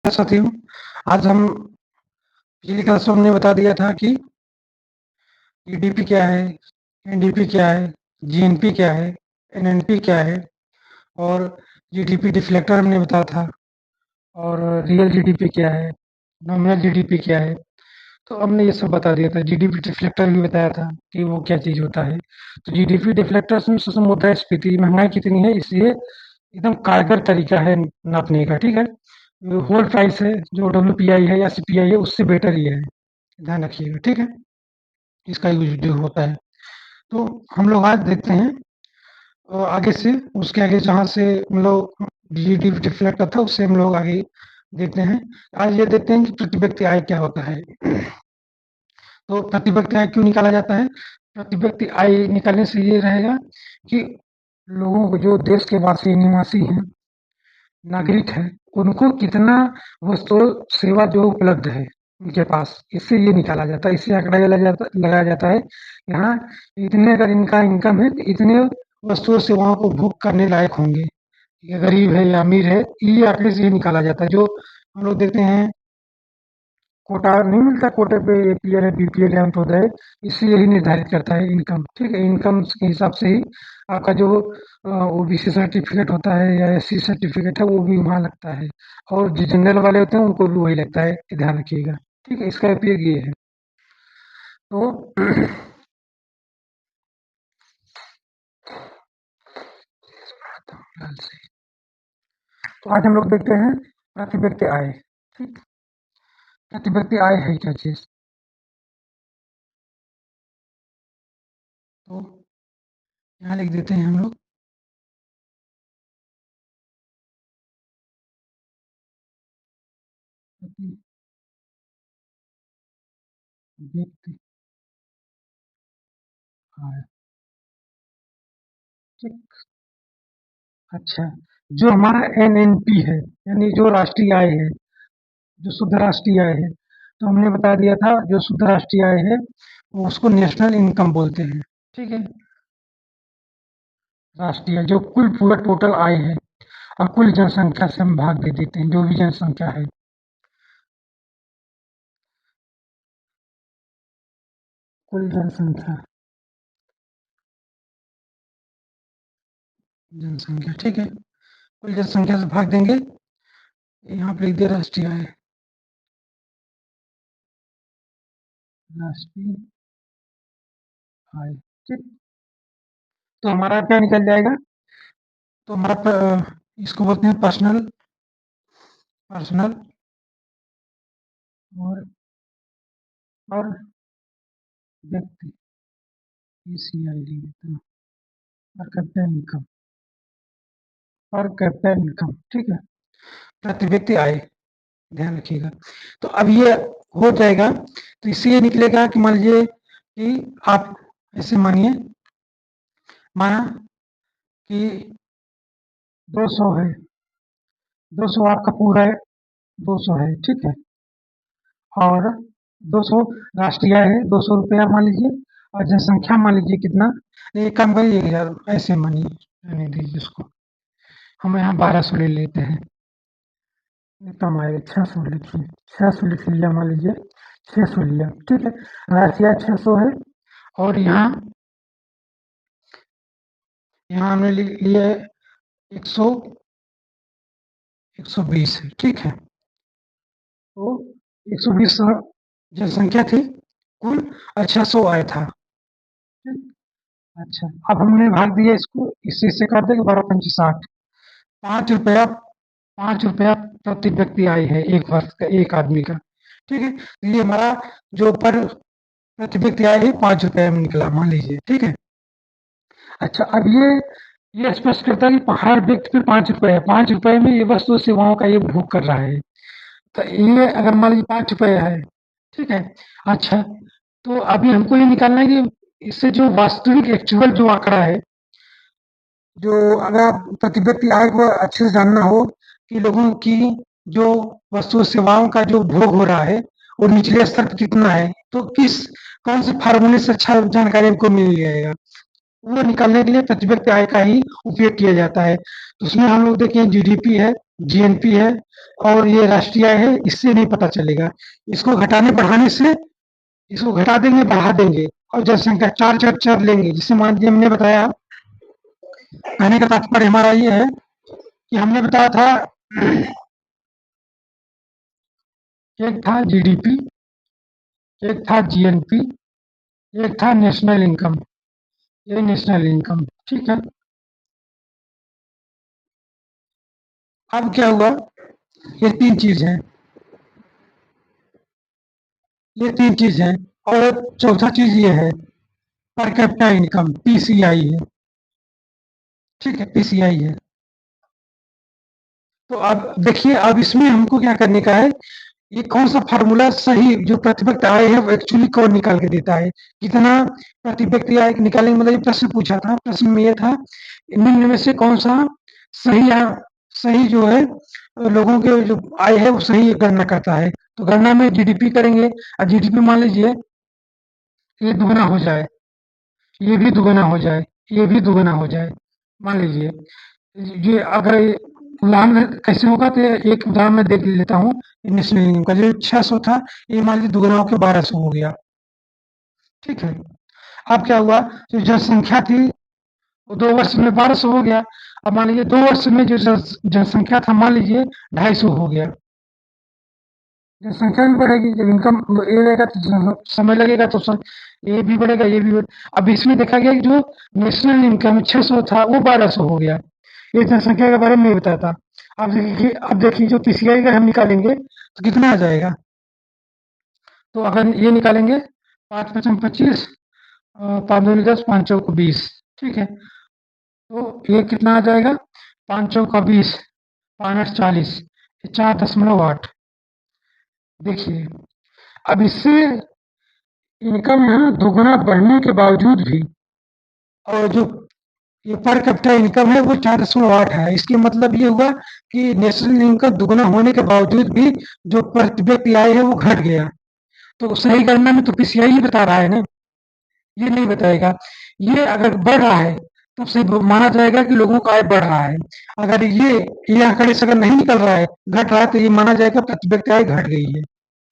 साथियों, आज हम पिछली क्लास में हमने बता दिया था कि ईडीपी क्या है, एनडीपी क्या है, जीएनपी क्या है, एनएनपी क्या है और जीडीपी डिफ्लेक्टर हमने बताया था और रियल जीडीपी क्या है, नॉमिनल जीडीपी क्या है। तो हमने ये सब बता दिया था। जीडीपी डिफ्लेक्टर भी बताया था कि वो क्या चीज़ होता है। तो जीडीपी डिफ्लेक्टर में सूक्ष्म मुद्रास्फीति महंगाई कितनी है, इसलिए एकदम कारगर तरीका है नापने का। ठीक है, होल प्राइस है जो डब्ल्यूपीआई है या सीपीआई है उससे बेटर ही है, ध्यान रखिएगा। ठीक है, इसका यूज जो होता है। तो हम लोग आज देखते हैं आगे से, उसके आगे जहाँ से हम लोग जीडीपी डिफ्लेक्ट था उससे हम लोग आगे देखते हैं। आज ये देखते हैं कि प्रति व्यक्ति आय क्या होता है। तो प्रति व्यक्ति आय क्यों निकाला जाता है? प्रति व्यक्ति आय निकालने से ये रहेगा कि लोगों को, जो देश के वासी निवासी हैं, नागरिक है, उनको कितना वस्तु सेवा जो उपलब्ध है उनके पास, इससे ये निकाला जाता है। इससे आंकड़ा ये लगाया जाता है, यहाँ इतने अगर इनका इनकम है तो इतने वस्तुओं सेवाओं को भोग करने लायक होंगे, ये गरीब है या अमीर है, ये आंकड़े से ये निकाला जाता है। जो हम लोग देखते हैं कोटा नहीं मिलता, कोटे पे एपीएल है, बीपीएल है, अंत्योदय, इससे यही निर्धारित करता है इनकम। ठीक है, इनकम के हिसाब से ही आपका जो ओबीसी सर्टिफिकेट होता है या एससी सर्टिफिकेट है वो भी वहाँ लगता है, और जो जनरल वाले होते हैं उनको भी वही लगता है, ये ध्यान रखिएगा। ठीक है, इसका उपयोग ये है। तो तो आज हम लोग देखते हैं प्रति व्यक्ति आय। ठीक, प्रति व्यक्ति आय है क्या चीज? तो यहाँ लिख देते हैं हम लोग प्रति व्यक्ति आय। ठीक, अच्छा, जो हमारा एनएनपी है यानी जो राष्ट्रीय आय है, जो शुद्ध राष्ट्रीय आय है, तो हमने बता दिया था जो शुद्ध राष्ट्रीय आय है वो उसको नेशनल इनकम बोलते हैं। ठीक है, राष्ट्रीय जो कुल पूरा टोटल आय है और कुल जनसंख्या से हम भाग दे देते हैं, जो भी जनसंख्या है, कुल जनसंख्या, जनसंख्या। ठीक है, कुल जनसंख्या से भाग देंगे, यहाँ पे लिख दिया राष्ट्रीय आय, राष्ट्रीय आय। ठीक, तो हमारा क्या निकल जाएगा? तो हमारा इसको बोलते हैं पर्सनल, पर्सनल और व्यक्ति, PCID per capita income, per capita income. ठीक है, प्रति व्यक्ति आय, ध्यान रखिएगा। तो अब ये हो जाएगा, तो इससे ये निकलेगा कि मान लीजिए कि आप ऐसे मानिए, माना कि 200 है, 200 आपका पूरा है, 200 है। ठीक है, और 200 राष्ट्रीय आय है, 200 रुपया मान लीजिए, और जनसंख्या मान लीजिए कितना। एक काम करिए यार, ऐसे मानिए, रहने दीजिए इसको, हम यहाँ 1200 ले लेते हैं, कम आएगा 600 लिखिए, 600 लिख लिया, मान लीजिए 600 लिया। ठीक है, राशिया 600 है, और यहाँ यहाँ हमने लिया है 100, 120 है। ठीक है, तो 120 जनसंख्या थी कुल, 600 आया था। ठीक, अच्छा, अब हमने भाग दिया इसको, इससे काट देंगे, 12×5 = 60, 5 रुपया, 5 रुपया प्रति व्यक्ति आय है एक वर्ष का, एक आदमी का। ठीक है, तो ये हमारा जो पर प्रति व्यक्ति आय है 5 रुपया में निकला, मान लीजिए। ठीक है, अच्छा, अब ये स्पष्ट करता है कि हर व्यक्ति पे 5 रुपए है, 5 रुपए में ये वस्तु सेवाओं का ये भोग कर रहा है। तो ये अगर मान लीजिए 5 रुपए है, ठीक है, अच्छा, तो अभी हमको ये निकालना है कि इससे जो वास्तविक एक्चुअल जो आंकड़ा है, जो अगर आप प्रति व्यक्ति आय को अच्छे से जानना हो कि लोगों की जो वस्तु सेवाओं का जो भोग हो रहा है वो निचले स्तर पर कितना है, तो कौन से फार्मूले से अच्छा जानकारी हमको मिल जाएगा, वो निकालने के लिए प्रति व्यक्ति आय का ही उपयोग किया जाता है। तो उसमें हम लोग देखें जीडीपी है, जीएनपी है और ये राष्ट्रीय आय है, इससे नहीं पता चलेगा। इसको घटाने बढ़ाने से इसको घटा देंगे, बढ़ा देंगे और जनसंख्या 4 चर चर लेंगे। जिससे मान लीजिए हमने बताया, कहने का तात्पर्य हमारा ये है कि हमने बताया था एक था जीडीपी, एक था जीएनपी, एक था नेशनल इनकम। ये नेशनल इनकम, ठीक है। अब क्या हुआ, ये 3 चीज़ हैं, ये 3 चीज़ हैं और चौथा चीज़ ये है, पर कैपिटा इनकम, पीसीआई है, ठीक है, पीसीआई है। तो अब देखिए, अब इसमें हमको क्या करने का है, ये कौन-सा फ़ॉर्मूला सही जो प्रति व्यक्ति आय है वो एक्चुअली कौन निकाल के देता है? कितना प्रति व्यक्ति आय निकालेंगे, मतलब ये प्रश्न पूछा था। प्रश्न में ये था, निम्न में से कौन-सा सही सही जो है लोगों के जो आय है वो सही गणना करता है। तो गणना में जीडीपी करेंगे और जीडीपी मान लीजिए ये दुगना हो जाए, ये भी दुगना हो जाए, ये भी दुगना हो जाए। मान लीजिए ये अगर उदाहरण कैसे होगा, तो एक उदाहरण मैं देख लेता हूँ। नेशनल इनकम का जो 600 था, ये मान लीजिए दुगना होके 1200 हो गया, ठीक है। अब क्या हुआ, जो जनसंख्या थी वो 2 वर्ष में 1200 हो गया। अब मान लीजिए 2 वर्ष में जो जनसंख्या था, मान लीजिए 250 हो गया। जनसंख्या भी बढ़ेगी, जब इनकम ये रहेगा तो समय लगेगा, तो ये भी बढ़ेगा, ये भी अब इसमें देखा गया कि जो नेशनल इनकम 600 था वो 1200 हो गया। ये जनसंख्या के बारे में नहीं बताया था। अब देखिए जो पीसीआई अगर हम निकालेंगे तो कितना आ जाएगा। तो अगर ये निकालेंगे, 5 पचम 25, 5 दूनी 10, 5 चौक 20, ठीक है। तो ये कितना आ जाएगा, 5 चौका 20, 5 आठ 40, 4.8। देखिए, अब इससे इनकम यहाँ दुगना बढ़ने के बावजूद भी, और जो ये पर कैपिटा इनकम है वो 4.8 है। इसके मतलब ये हुआ कि नेशनल इनकम दुगना होने के बावजूद भी जो प्रति व्यक्ति आय है वो घट गया। तो सही गणना में तो पीसीआई ही बता रहा है ना, ये नहीं बताएगा। ये अगर बढ़ रहा है तब से माना जाएगा कि लोगों का आय बढ़ रहा है। अगर ये आंकड़े से अगर नहीं निकल रहा है, घट रहा है, तो ये माना जाएगा प्रति व्यक्ति आय घट गई है,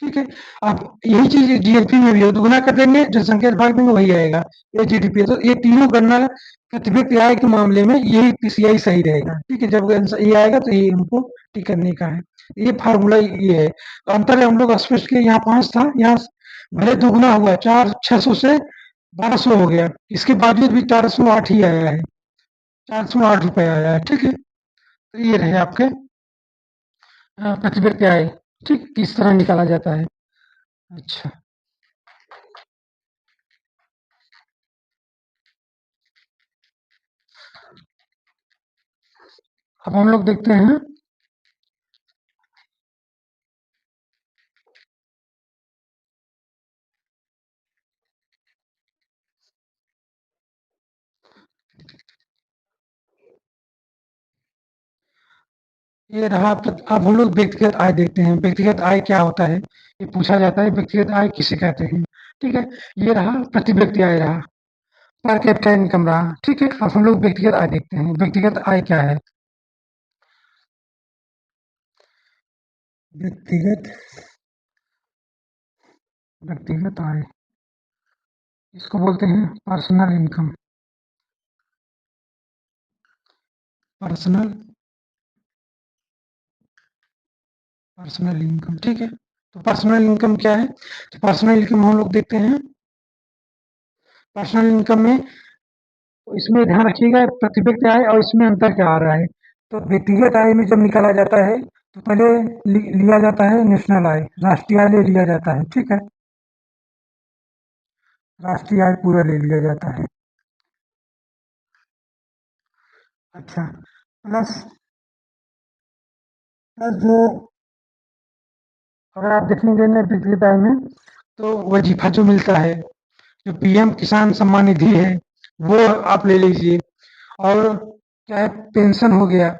ठीक है। अब यही चीज़ जीएनपी में भी है, दुगुना कर देंगे, जनसंख्या से भाग देंगे, वही आएगा। ये जीडीपी है, तो ये तीनों गणना प्रति व्यक्ति आय के मामले में यही पीसीआई सही रहेगा, ठीक है। जब ये आएगा तो ये हमको टिक करने का है। ये फार्मूला ये है। तो अंतर है, हम लोग स्पष्ट किए, यहाँ 5 था, यहाँ भले दुगुना हुआ, 600 से 1200 हो गया, इसके बावजूद भी 408 ही आया है, 408 रुपए आया है, ठीक है। तो ये रहे आपके प्रति व्यक्ति आय, ठीक, किस तरह निकाला जाता है। अच्छा, अब हम लोग देखते हैं, ये रहा अब हम लोग व्यक्तिगत आय देखते हैं। व्यक्तिगत आय क्या होता है, ये पूछा जाता है, व्यक्तिगत आय किसे कहते हैं, ठीक है। ये रहा प्रति व्यक्ति आय रहा, पर कैपिटा इनकम रहा, ठीक है। अब हम लोग व्यक्तिगत आय देखते हैं। व्यक्तिगत आय क्या है, व्यक्तिगत व्यक्तिगत आय, इसको बोलते हैं personal income, personal personal income, ठीक है। तो पर्सनल इनकम क्या है, तो पर्सनल इनकम हम लोग देखते हैं। पर्सनल इनकम में, तो इसमें ध्यान रखिएगा प्रति व्यक्ति आय और इसमें अंतर क्या आ रहा है। तो व्यक्तिगत आय में जब निकाला जाता है तो पहले लिया जाता है नेशनल आय, राष्ट्रीय आय ले लिया जाता है, ठीक है। राष्ट्रीय आय पूरा ले लिया जाता है। अच्छा, प्लस प्लस जो, अगर आप देखेंगे ना व्यक्तिगत आय में, तो वजीफा जो मिलता है, जो पीएम किसान सम्मान निधि है, वो आप ले लीजिए। और क्या है, पेंशन हो गया,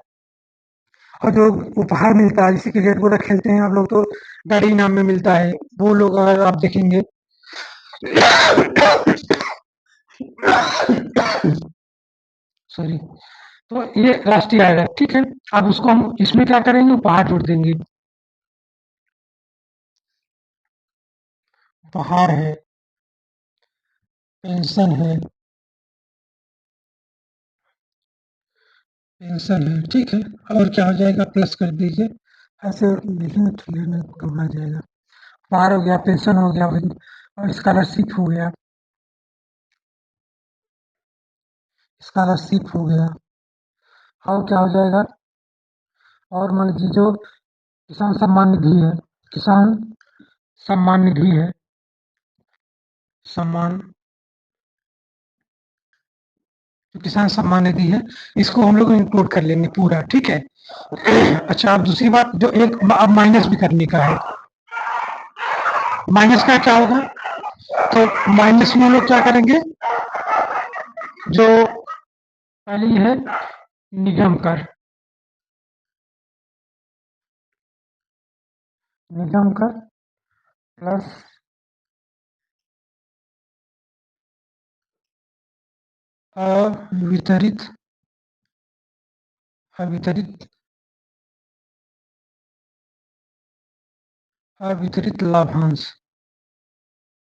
और जो उपहार मिलता है, जैसे क्रिकेट वगैरह खेलते हैं आप लोग तो गाड़ी इनाम में मिलता है, वो लोग अगर आप देखेंगे सॉरी, तो ये राष्ट्रीय आय है, ठीक है। अब उसको हम इसमें क्या करेंगे, उपहार जोड़ देंगे। उपहार है, पेंशन है, पेंशन है, ठीक है। और क्या हो जाएगा, प्लस कर दीजिए। ऐसे लिखेंगे तो ये नहीं कम आ जाएगा। उपहार हो गया, पेंशन हो गया भाई, और स्कॉलरशिप हो गया, स्कॉलरशिप हो गया। और क्या हो जाएगा, और मान लीजिए जो किसान सम्मान निधि है, किसान सम्मान निधि है, सम्मान, जो किसान सम्मान निधि है, इसको हम लोग इंक्लूड कर लेंगे पूरा, ठीक है। अच्छा, अब दूसरी बात जो एक अब माइनस भी करने का है। माइनस का क्या होगा, तो माइनस में हम लोग क्या करेंगे, जो पहली है निगम कर, निगम कर प्लस अवितरित, अवितरित, अवितरित लाभांश,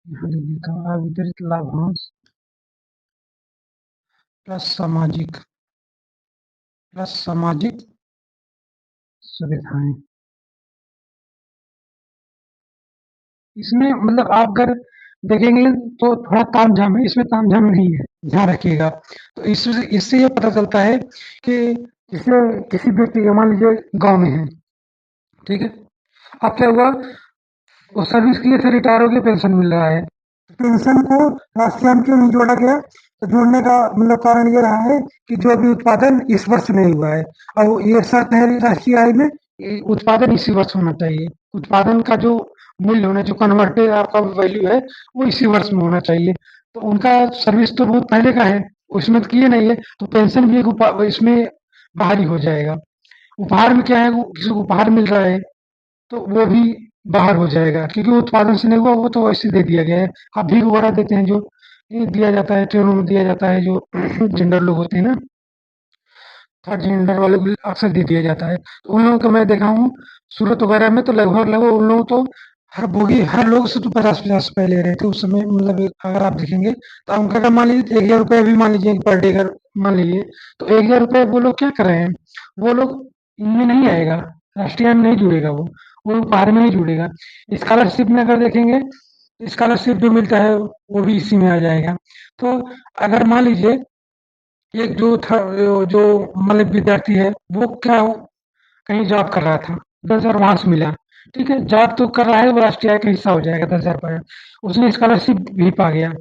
यहाँ लिख देता हूँ, अवितरित लाभांश प्लस सामाजिक, प्लस सामाजिक सुविधाएं। इसमें मतलब आप अगर देखेंगे तो थोड़ा तामझाम है, इसमें तामझाम नहीं है, ध्यान रखिएगा। तो इससे इससे ये पता चलता है कि जैसे किसी व्यक्ति का मान लीजिए गांव में है, ठीक है। अब क्या हुआ, वो सर्विस किए थे, रिटायर हो गए, पेंशन मिल रहा है। पेंशन को राष्ट्रीय आय क्यों नहीं जोड़ा गया, तो जोड़ने का मतलब कारण ये रहा है कि जो भी उत्पादन इस वर्ष नहीं हुआ है, और ये शर्त है राष्ट्रीय आय में, उत्पादन इसी वर्ष होना चाहिए। उत्पादन का जो मूल्य होना, जो कन्वर्टेड आपका वैल्यू है, वो इसी वर्ष में होना चाहिए। तो उनका सर्विस तो बहुत पहले का है, उसमें तो किए नहीं है, तो पेंशन भी एक इसमें बाहर ही हो जाएगा। उपहार में क्या है, वो किसी को उपहार मिल रहा है, तो वो भी बाहर हो जाएगा, क्योंकि वो उत्पादन से नहीं हुआ, वो तो वैसे दे दिया गया है। आप भीख वगैरह देते हैं, जो ये दिया जाता है, ट्रेनों में दिया जाता है, जो जेंडर लोग होते हैं ना, थर्ड जेंडर वाले को अक्सर दे दिया जाता है। तो उन लोगों को मैं देखा हूँ, सूरत वगैरह में तो लगभग लगभग उन लोगों तो हर बोगी हर लोग से तो 50-50 रुपए ले रहे थे उस समय। मतलब अगर आप देखेंगे तो उनका अगर मान लीजिए 1,000 रुपये भी मान लीजिए पर डे अगर मान लीजिए, तो 1,000 रुपये वो लोग क्या कर रहे हैं, वो लोग इनमें नहीं आएगा, राष्ट्रीय आय में नहीं जुड़ेगा, वो उपहार में नहीं जुड़ेगा। स्कॉलरशिप में अगर देखेंगे, स्कॉलरशिप जो मिलता है वो भी इसी में आ जाएगा। तो अगर मान लीजिए एक जो था, जो मतलब विद्यार्थी है, वो क्या कहीं जॉब कर रहा था, 10,000 वहां से मिला, ठीक है, जॉब तो कर रहा है, वो राष्ट्रीय आय का हिस्सा हो जाएगा 10,000 रुपये। उसने स्कॉलरशिप भी पा गया,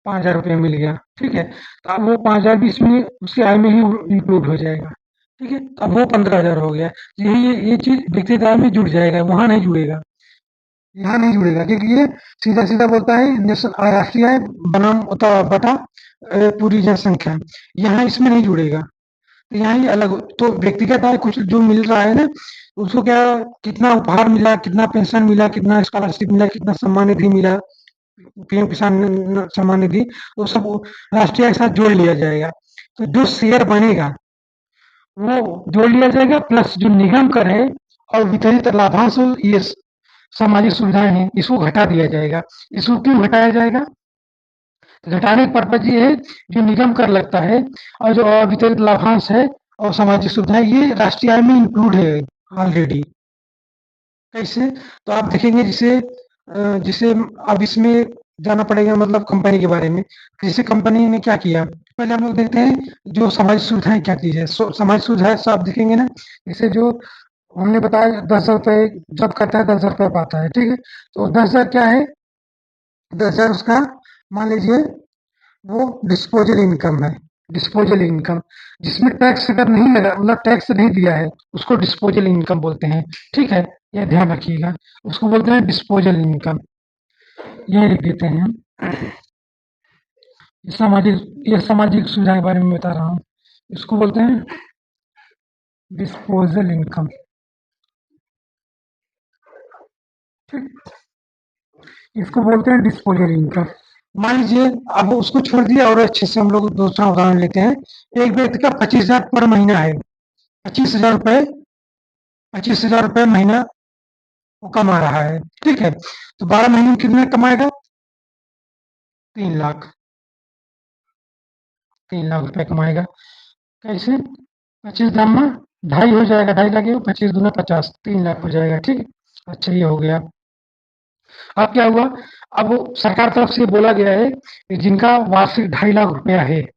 5,000 रुपये मिल गया, ठीक है। तो अब वो 5,000 भी इसमें उसकी आय में ही इंक्लूड हो जाएगा, ठीक है। तो अब वो 15,000 हो गया। यही ये चीज व्यक्तिगत आय में जुड़ जाएगा, वहां नहीं जुड़ेगा, यहाँ नहीं जुड़ेगा, क्योंकि ये सीधा सीधा बोलता है राष्ट्रीय आय बनाम बटा पूरी जनसंख्या, यहाँ इसमें नहीं जुड़ेगा। तो यहाँ ही अलग तो व्यक्तिगत आय कुछ जो मिल रहा है ना, उसको क्या, कितना उपहार मिला, कितना पेंशन मिला, कितना स्कॉलरशिप मिला, कितना सम्मान निधि मिला, पीएम किसान सम्मान निधि, वो सब राष्ट्रीय आय के साथ जोड़ लिया जाएगा। तो जो शेयर बनेगा वो जोड़ लिया जाएगा, प्लस जो निगम कर है और वितरित लाभांश, ये सामाजिक सुविधाएं हैं, इसको घटा दिया जाएगा। इसको क्यों घटाया जाएगा, घटाने का पर्पज ये है, जो निगम कर लगता है और जो अवितरित लाभांश है और सामाजिक सुविधाएं, ये राष्ट्रीय आय में इंक्लूड है ऑलरेडी। कैसे, तो आप देखेंगे जिसे अब इसमें जाना पड़ेगा, मतलब कंपनी के बारे में। जैसे कंपनी ने क्या किया, पहले हम लोग देखते हैं जो सामाजिक सुविधाएं क्या चीज है। सामाजिक सुविधाएं सब आप देखेंगे ना, जैसे जो हमने बताया 10,000 रुपये जब करता है 10,000 रुपये पाता है, ठीक है। तो 10,000 क्या है, 10,000 उसका मान लीजिए वो डिस्पोजल इनकम है, डिस्पोजल इनकम, जिसमें टैक्स अगर नहीं लगा, मतलब टैक्स नहीं दिया है, उसको डिस्पोजल इनकम बोलते हैं, ठीक है। यह ध्यान रखिएगा, उसको बोलते हैं डिस्पोजल इनकम, ये लिख देते हैं हम। ये सामाजिक सुविधा के बारे में बता रहा हूँ, इसको बोलते हैं डिस्पोजल इनकम, ठीक, इसको बोलते हैं डिस्पोजल इनकम। मान लीजिए अब उसको छोड़ दिया और अच्छे से हम लोग दूसरा उदाहरण लेते हैं। एक व्यक्ति का 25,000 पर महीना है। 25,000 रुपए 25,000 रुपए महीना वो कमा रहा है, ठीक है? तो 12 महीने में कितना कमाएगा? 3 लाख। 3 लाख रुपए कमाएगा। कैसे? 25 दामा ढाई हो जाएगा, ढाई लगेगा, 25 दूना 50, 3 लाख हो जाएगा, ठीक है? अच्छा ये हो गया। अब क्या हुआ? अब वो सरकार तरफ से बोला गया है कि जिनका वार्षिक 2.5 लाख रुपया है,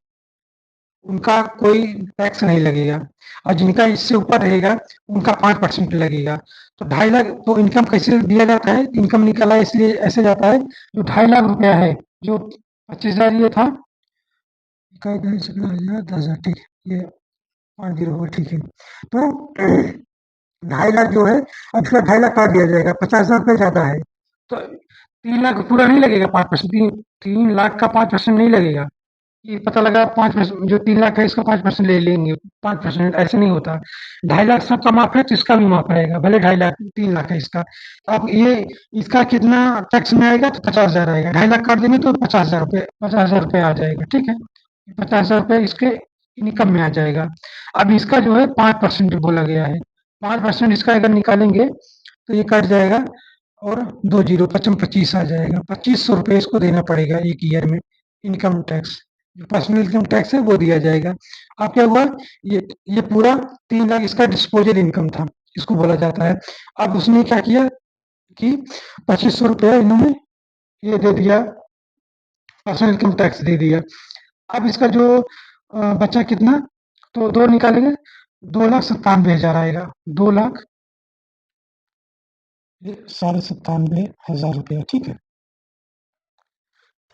उनका कोई टैक्स नहीं लगेगा और जिनका इससे ऊपर रहेगा, उनका 5% लगेगा। तो 2.5 लाख तो इनकम कैसे दिया जाता है? इनकम निकाला इसलिए ऐसे जाता है, जो 2.5 लाख रुपया है, जो 25,000 ये था, इकाई दर से 10,000, ठीक है, ये 5 जीरो होगा, ठीक है। तो 2.5 लाख जो है, अब इसका 2.5 लाख काट दिया जाएगा, 50,000 रुपये ज़्यादा है। तो 3 लाख पूरा नहीं लगेगा, 5%, 3 लाख का 5% नहीं लगेगा। ये पता लगा 5%, जो 3 लाख है इसका 5% ले लेंगे, 5% ऐसे नहीं होता। 2.5 लाख सबका माफ है तो इसका भी माफ रहेगा, भले 2.5 लाख 3 लाख है इसका। अब ये इसका कितना टैक्स में आएगा? तो 50,000 आएगा। 2.5 लाख काट देंगे तो 50,000 रुपये, 50,000 रुपये आ जाएगा, ठीक है? 50,000 रुपये इसके इनकम में आ जाएगा। अब इसका जो है 5% बोला गया है। 5% इसका अगर निकालेंगे तो ये कट जाएगा और दो जीरो, 25 आ जाएगा। 2500 रुपये इसको देना पड़ेगा एक ईयर में इनकम टैक्स। जो पर्सनल इनकम टैक्स है वो दिया जाएगा। अब क्या हुआ? ये पूरा 3 लाख इसका डिस्पोजल इनकम था, इसको बोला जाता है। अब उसने क्या किया कि 2500 रुपया इन्होंने ये दे दिया, पर्सनल इनकम टैक्स दे दिया। अब इसका जो बचा कितना, तो दो निकालेंगे, 2,97,000 आएगा। 2 लाख 97,500 रुपया, ठीक है?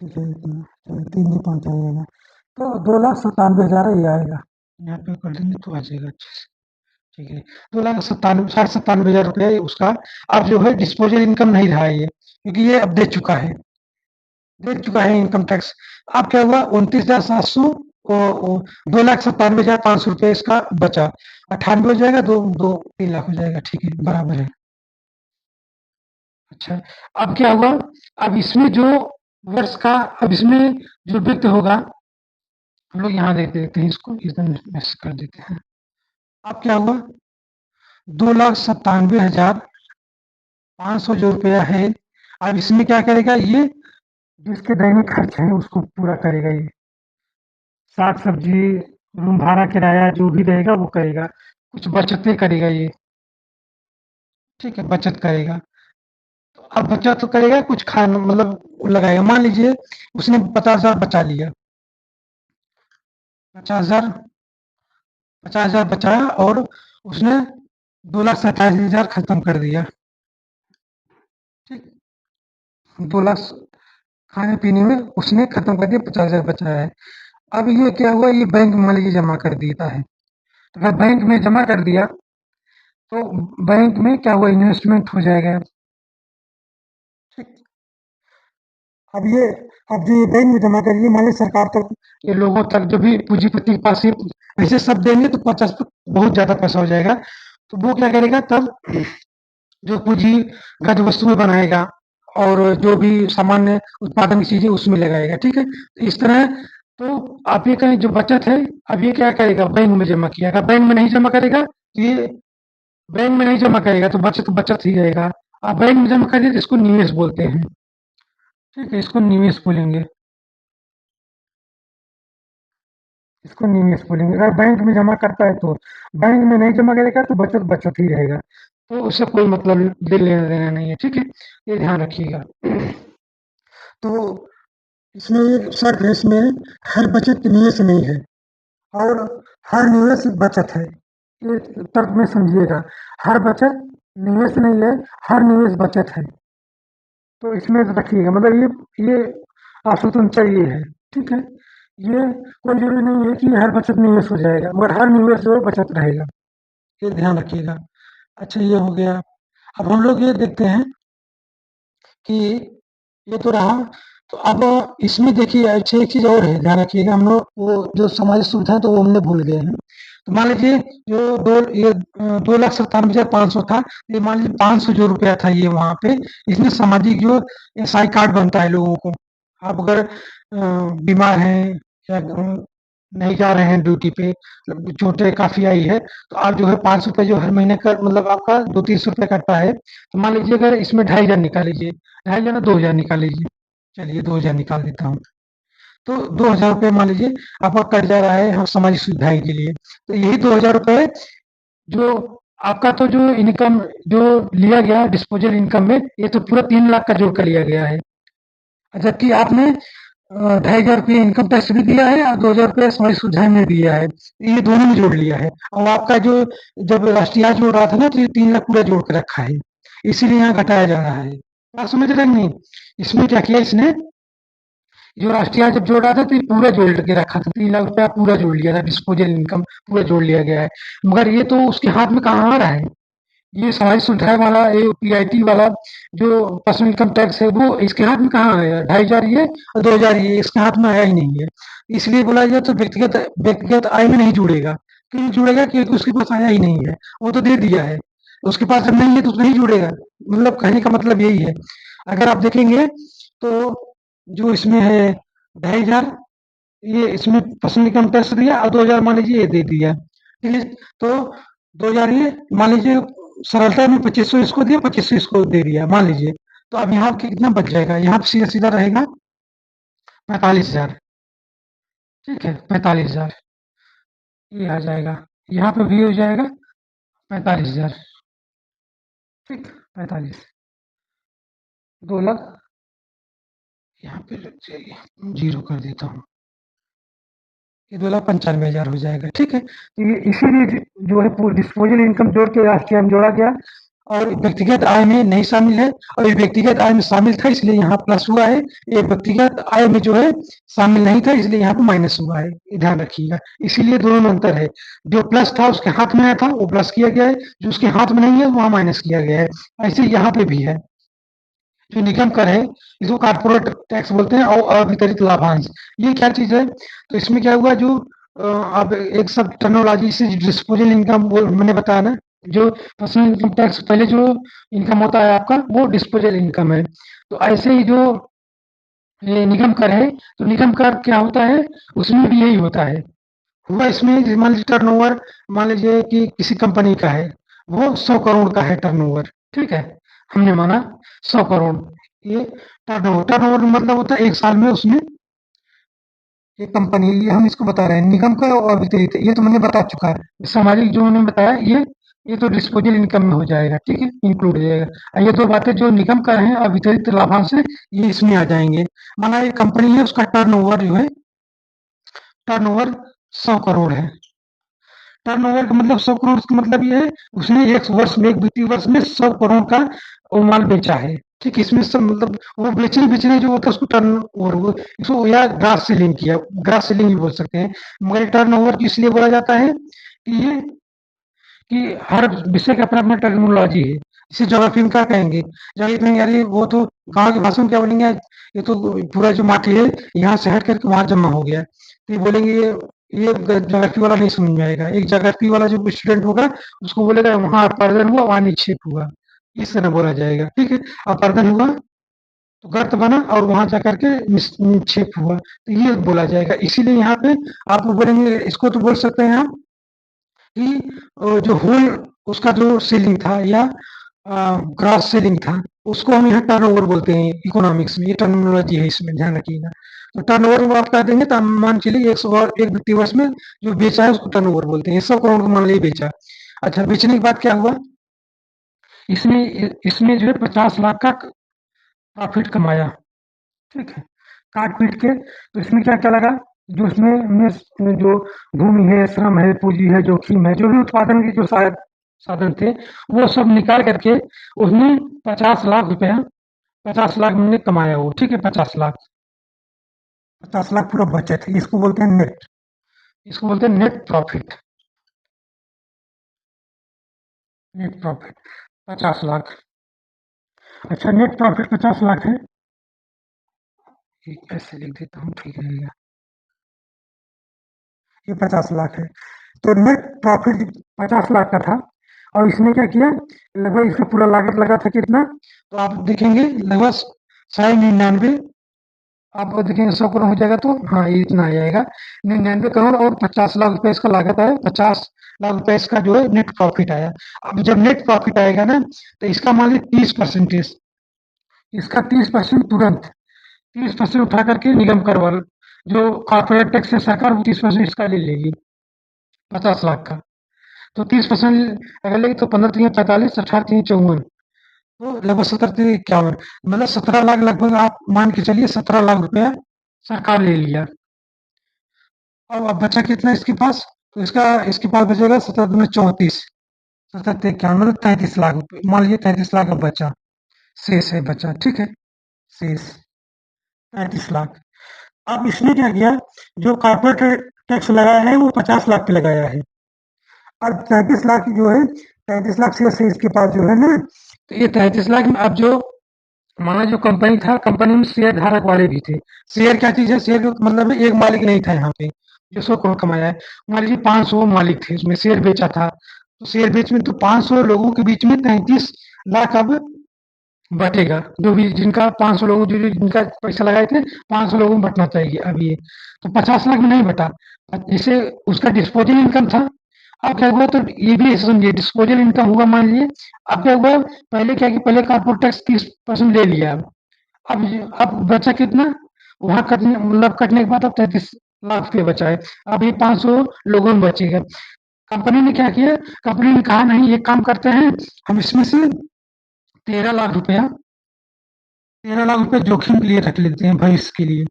ठीक है, इतना 3 से 5 आ जाएगा, तो 2,97,000 ये आएगा। यहाँ पे कर देंगे तो आ जाएगा अच्छे से, ठीक है? 2,97,500 उसका अब जो है डिस्पोजल इनकम नहीं रहा है ये, क्योंकि ये अब दे चुका है इनकम टैक्स। अब क्या हुआ? 29,700, 2,97,500 रुपये इसका बचा। 98 हो जाएगा, दो दो 3 लाख हो जाएगा, ठीक है, बराबर है। अच्छा, अब क्या हुआ? अब इसमें जो वर्ष का, अब इसमें जो व्यक्ति होगा, हम लोग यहाँ देख देते हैं इसको, एकदम मैसेज कर देते हैं। अब क्या हुआ? 2,97,500 जो रुपया है, अब इसमें क्या करेगा ये? जिसके दैनिक खर्च है उसको पूरा करेगा ये। साग सब्जी, रूम भाड़ा, किराया जो भी रहेगा वो करेगा। कुछ बचतें करेगा ये, ठीक है, बचत करेगा। तो अब बचत तो करेगा, कुछ खाना मतलब वो लगाएगा। मान लीजिए उसने 50,000 बचा लिया, 50,000 50,000 बचाया और उसने 2,27,000 खत्म कर दिया, ठीक? 2 लाख खाने पीने में उसने खत्म कर दिया, 50,000 बचाया है। अब ये क्या हुआ? ये बैंक में मान लीजिए जमा कर देता है। तो अगर बैंक में जमा कर दिया तो बैंक में क्या हुआ? इन्वेस्टमेंट हो जाएगा, ठीक? अब ये अब जो ये बैंक में जमा करेंगे, मान लीजिए सरकार तक, ये लोगों तक, जो भी पूंजीपति के पास ये ऐसे सब देंगे तो 50 बहुत ज्यादा पैसा हो जाएगा। तो वो क्या करेगा तब? जो पूंजीगत वस्तुएं बनाएगा और जो भी सामान्य उत्पादन की चीजें उसमें लगाएगा, ठीक है? तो इस तरह, तो आप ये कहें जो बचत है, अब ये क्या करेगा? बैंक में जमा किया। अगर बैंक में नहीं जमा करेगा तो ये बैंक में नहीं जमा करेगा तो बचत बचत ही रहेगा। आप बैंक में जमा करिए तो इसको निवेश बोलते हैं, ठीक है? इसको निवेश बोलेंगे, इसको निवेश बोलेंगे। अगर बैंक में जमा करता है तो, बैंक में नहीं जमा करेगा तो बचत बचत ही रहेगा। तो उससे कोई मतलब लेना देना नहीं है, ठीक है? ये ध्यान रखिएगा। तो इसमें एक शर्त है, इसमें हर बचत निवेश नहीं है और हर निवेश बचत है। ये तर्क में समझिएगा, हर बचत निवेश नहीं है, हर निवेश बचत है। तो इसमें रखिएगा, मतलब ये आसूतन चाहिए है, ठीक है? ये कोई जरूरी नहीं है कि हर बचत निवेश हो जाएगा, मगर हर निवेश जो है बचत रहेगा, ये ध्यान रखिएगा। अच्छा ये हो गया। अब हम लोग ये देखते हैं कि ये तो रहा। तो अब इसमें देखिए अच्छा एक चीज़ और है, ध्यान रखिएगा। हम लोग वो जो सामाजिक सुविधा है तो वो हमने भूल गए हैं। तो मान लीजिए जो 2,97,500 था, ये मान लीजिए 500 जो रुपया था ये वहाँ पे, इसमें सामाजिक जो एसआई कार्ड बनता है लोगों को, आप अगर बीमार हैं या नहीं जा रहे हैं ड्यूटी पे, मतलब चोटें काफ़ी आई है, तो आप जो है ₹5 जो हर महीने का मतलब आपका 200-300 कटता है, तो मान लीजिए अगर इसमें 2,500 निकाल लीजिए, 2,500 ना 2,000 निकाल लीजिए, चलिए 2,000 निकाल देता हूँ। तो ₹2,000 मान लीजिए आपका कट जा रहा है हम सामाजिक सुविधाएँ के लिए, तो यही ₹2,000 जो आपका तो जो इनकम जो लिया गया डिस्पोजेबल इनकम में, ये तो पूरा 3 लाख का जोड़ कर लिया गया है। जबकि आपने ₹2,500 इनकम टैक्स भी दिया है और ₹2,000 समाज सुविधाएं में दिया है, ये दोनों में जोड़ लिया है। और आपका जो जब राष्ट्रीय आय जोड़ रहा था ना, तो ये 3 लाख पूरा जोड़ के रखा है, इसीलिए यहाँ घटाया जा रहा है। बात समझ रहे हैं नहीं? इसमें क्या किया इसने, जो राष्ट्रीय आय जब जोड़ रहा था तो ये पूरा जोड़ के रखा था, 3 लाख रुपया पूरा जोड़ लिया था, डिस्पोजल इनकम पूरा जोड़ लिया गया है। मगर ये तो उसके हाथ में कहाँ आ रहा है, ये सामाजिक सुविधाएं वाला ये पीआईटी वाला जो पर्सनल इनकम टैक्स है वो इसके हाथ में कहाँ आया, 2,500 ये और 2,000 ये इसके हाथ में आया ही नहीं है। इसलिए बोला जाए तो व्यक्तिगत व्यक्तिगत आय में नहीं जुड़ेगा। क्यों नहीं जुड़ेगा, क्योंकि उसके पास आया ही नहीं है, वो तो दे दिया है। उसके पास जब नहीं है तो नहीं जुड़ेगा, मतलब कहने का मतलब यही है। अगर आप देखेंगे तो जो इसमें है 2,500, ये इसमें पर्सनल इनकम टैक्स दिया और 2,000 मान लीजिए ये दे दिया, ठीक है। तो 2,000 ये मान लीजिए सरलता में 2,500 इसको दिया, 2,500 इसको दे दिया मान लीजिए। तो अब यहाँ पे कितना बच जाएगा, यहाँ पे सीधा सीधा रहेगा 45,000, ठीक है 45,000 ये आ जाएगा। यहाँ पे भी हो जाएगा 45,000, ठीक 45, 2 लाख, यहाँ पे जीरो कर देता हूँ, ये 2,95,000 हो जाएगा, ठीक है। तो ये इसीलिए जो है डिस्पोजल इनकम जोड़ के राष्ट्रीय आय में जोड़ा गया और व्यक्तिगत आय में नहीं शामिल है, और ये व्यक्तिगत आय में शामिल था इसलिए यहाँ प्लस हुआ है, ये व्यक्तिगत आय में जो है शामिल नहीं था इसलिए यहाँ पे माइनस हुआ है, ये ध्यान रखिएगा। इसीलिए दोनों में अंतर है, जो प्लस था उसके हाथ में आया था वो प्लस किया गया है, जो उसके हाथ में नहीं है वहाँ माइनस किया गया है। ऐसे यहाँ पे भी है, जो निगम कर है इसको कारपोरेट टैक्स बोलते हैं और अवितरित लाभांश, ये क्या चीज है। तो इसमें क्या हुआ, जो अब एक सब टर्मिनोलॉजी से डिस्पोजल इनकम मैंने बताया ना, जो पर्सनल इनकम टैक्स पहले जो इनकम होता है आपका वो डिस्पोजल इनकम है। तो ऐसे ही जो ये निगम कर है, तो निगम कर क्या होता है, उसमें भी यही होता है। हुआ इसमें मान लीजिए टर्नओवर, मान लीजिए कि किसी कंपनी का है, वो 100 करोड़ का है टर्नओवर, ठीक है। हमने माना 100 करोड़, ये टर्नओवर, टर्नओवर मतलब होता है एक साल में उसमें ये कंपनी, ये हम इसको बता रहे हैं निगम का और वितरित, ये तो मैंने बता चुका है। सामाजिक जो मैंने बताया ये तो डिस्पोजल इनकम में हो जाएगा, ठीक है, इंक्लूड हो जाएगा। और ये दो बातें जो निगम का है और वितरित लाभांश है ये इसमें आ जाएंगे। माना ये कंपनी है उसका टर्नओवर जो है, टर्नओवर 100 करोड़ है। टर्नओवर का मतलब 100 करोड़ का मतलब ये है उसने एक वर्ष में, एक वित्तीय वर्ष में 100 करोड़ का वो माल बेचा है, ठीक है। इसमें सब मतलब वो बेचने बेचने जो होता है उसको टर्न ओवर, वो इसको या ग्रास सेलिंग किया, ग्रास सेलिंग भी बोल सकते हैं। मगर टर्न ओवर इसलिए बोला जाता है कि ये कि हर विषय का अपना अपना टर्मिनोलॉजी है। इसे ज्योग्राफी में क्या कहेंगे, ज्योग्राफी कहेंगे अरे वो तो गांव की भाषा में क्या बोलेंगे, ये तो पूरा जो माटी है यहाँ से हट करके वहां जमा हो गया, तो ये बोलेंगे ये ज्योग्राफी वाला नहीं समझ में आएगा। एक ज्योग्राफी वाला जो स्टूडेंट होगा उसको बोलेगा वहां अपर्दन हुआ वहां निक्षेप हुआ, इस तरह बोला जाएगा, ठीक है। अपर्दन हुआ तो गर्त बना और वहां जाकर के निक्षेप हुआ, तो ये बोला जाएगा। इसीलिए यहाँ पे आप बोलेंगे, इसको तो बोल सकते हैं आप कि जो होल उसका जो सेलिंग था या ग्रॉस सेलिंग था उसको हम यहाँ टर्नओवर बोलते हैं इकोनॉमिक्स में, ये टर्मिनोलॉजी है, इसमें ध्यान रखिएगा। तो टर्नओवर वो आप कह देंगे तो मान चलिए 100 और एक वित्तीय वर्ष में जो बेचा है उसको टर्नओवर बोलते हैं, 100 करोड़ को मान लीजिए बेचा। अच्छा बेचने के बाद क्या हुआ, इसमें इसमें जो है 50 लाख का प्रॉफिट कमाया, ठीक है, काट पीट के। तो इसमें क्या क्या लगा, जो इसमें जो भूमि है, श्रम है, पूंजी है, जोखिम है, जो भी उत्पादन के जो शायद साधन थे वो सब निकाल करके उसने 50 लाख रुपया, 50 लाख मैंने कमाया वो, ठीक है। 50 लाख, 50 लाख पूरा बचत है, इसको बोलते हैं नेट, इसको बोलते हैं net profit, net profit 50 lakh. अच्छा नेट प्रॉफिट 50 लाख है, ये ऐसे लिख देता हूँ ठीक रहेगा, ये 50 लाख है। तो नेट प्रॉफिट 50 लाख का था और इसने क्या किया, लगभग इसका पूरा लागत लगा था कितना, तो आप देखेंगे लगभग 99 आप देखेंगे 100 करोड़ हो जाएगा तो हाँ ये इतना आ जाएगा। 99 करोड़ और 50 लाख रुपए इसका लागत है, 50 लाख रुपए इसका जो है नेट प्रॉफिट आया। अब जब नेट प्रॉफिट आएगा ना, तो इसका मान लीजिए 30%, इसका 30% तुरंत 30% उठा करके निगम कर वाला जो कॉर्पोरेट टैक्स है सरकार, वो 30% इसका ले लेगी 50 लाख का। तो 30% अगर लेगी तो 15 तिया 45, 18 तिया 54, तो लगभग 17 तिया 51, मतलब 17 लाख लगभग आप मान के चलिए, 17 लाख रुपया सरकार ले लिया। अब बचा कितना इसके पास? तो इसके पास बचेगा 17 दूनी 34, 17 तिया 51, मतलब 33 लाख रुपये, मान लीजिए 33 लाख अब बचा, शेष है बचा, ठीक है, शेष 35 लाख। अब इसने क्या किया, जो कॉर्पोरेट टैक्स लगाया है वो 50 लाख पे लगाया है। अब 33 लाख जो है, 33 लाख से इसके पास जो है ना, तो ये 33 लाख में अब जो माना जो कंपनी था, कंपनी में शेयर धारक वाले भी थे। शेयर क्या चीज है? शेयर का मतलब है एक मालिक नहीं था यहाँ पे जो 100 करोड़ कमाया है। मान लीजिए 500 मालिक थे, उसमें शेयर बेचा था, तो शेयर बेच में तो 500 लोगों के बीच में 33 लाख अब बटेगा। जो भी जिनका 500 लोग जो जिनका पैसा लगाए थे, 500 लोगों में बंटना चाहिए। अब ये तो 50 लाख में नहीं बटा। जैसे उसका डिस्पोजल इनकम था, अब क्या हुआ, तो ये भी ऐसे समझिए डिस्पोजल इनकम हुआ मान लीजिए। अब क्या हुआ, पहले क्या कि पहले कॉर्पोरेट टैक्स 30% ले लिया। अब बचा कितना, वहां कटने मतलब कटने के बाद अब 33 लाख रुपये बचा है। अब ये 500 लोगों में बचेगा। कंपनी ने क्या किया, कंपनी ने कहा नहीं एक काम करते हैं, हम इसमें से 13 लाख रुपया 13 लाख रुपए जोखिम के लिए रख लेते हैं भविष्य के लिए,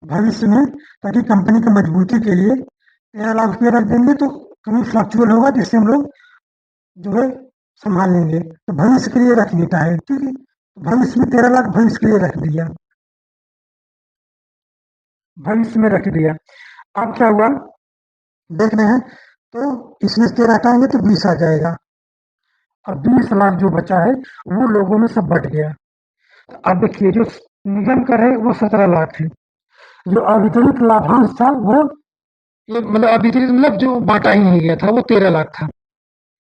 भविष्य में, ताकि कंपनी की मजबूती के लिए 13 लाख रुपया रख देंगे, तो कभी फ्लक्चुअल होगा जिससे हम लोग जो है संभाल लेंगे, तो भविष्य के लिए रख देता है, ठीक है, तो भविष्य में 13 लाख भविष्य के लिए रख दिया, भविष्य में रख दिया। अब क्या हुआ, देख रहे हैं, तो इसमें 13 हटाएंगे तो 20 आ जाएगा, और 20 लाख जो बचा है वो लोगों में सब बट गया। अब देखिए जो निगम कर है वो 17 लाख है, जो अवितरित लाभांश था वो ये मतलब अवितरित मतलब जो बांटा ही नहीं गया था वो 13 लाख था,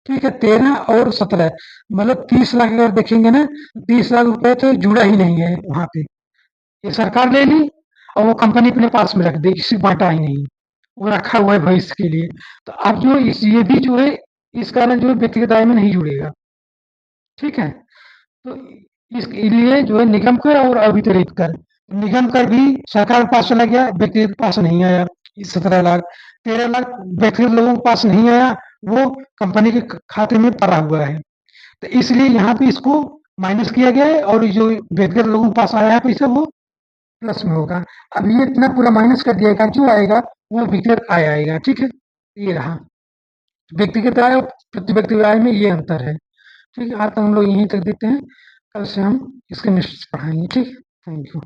ठीक है, 13 और 17, मतलब 30 लाख अगर देखेंगे ना, 30 लाख रुपए तो जुड़ा ही नहीं है वहां पे, ये सरकार ले ली और वो कंपनी अपने पास में रख दी, किसी को बांटा ही नहीं, वो रखा हुआ है भविष्य के लिए। तो अब जो इस ये भी जो है इस कारण जो है व्यक्तिगत आय में नहीं जुड़ेगा, ठीक है। तो इसलिए जो है निगम कर और अवितरित कर, निगम कर भी सरकार के पास चला गया, व्यक्ति के पास नहीं आया। 17 लाख, 13 लाख व्यक्तिगत लोगों के पास नहीं आया, वो कंपनी के खाते में पड़ा हुआ है। तो इसलिए यहाँ पे इसको माइनस किया गया है, और जो व्यक्तिगत लोगों के पास आया है पैसा वो प्लस में होगा। अब ये इतना पूरा माइनस कर दिया, जो आएगा वो व्यक्तिगत आय आएगा, ठीक है, ये रहा व्यक्तिगत आय और प्रति व्यक्ति आय में ये अंतर है, ठीक है। आज तक हम लोग यहीं तक देते हैं, कल से हम इसके निश्चित पढ़ाएंगे, ठीक है, थैंक यू।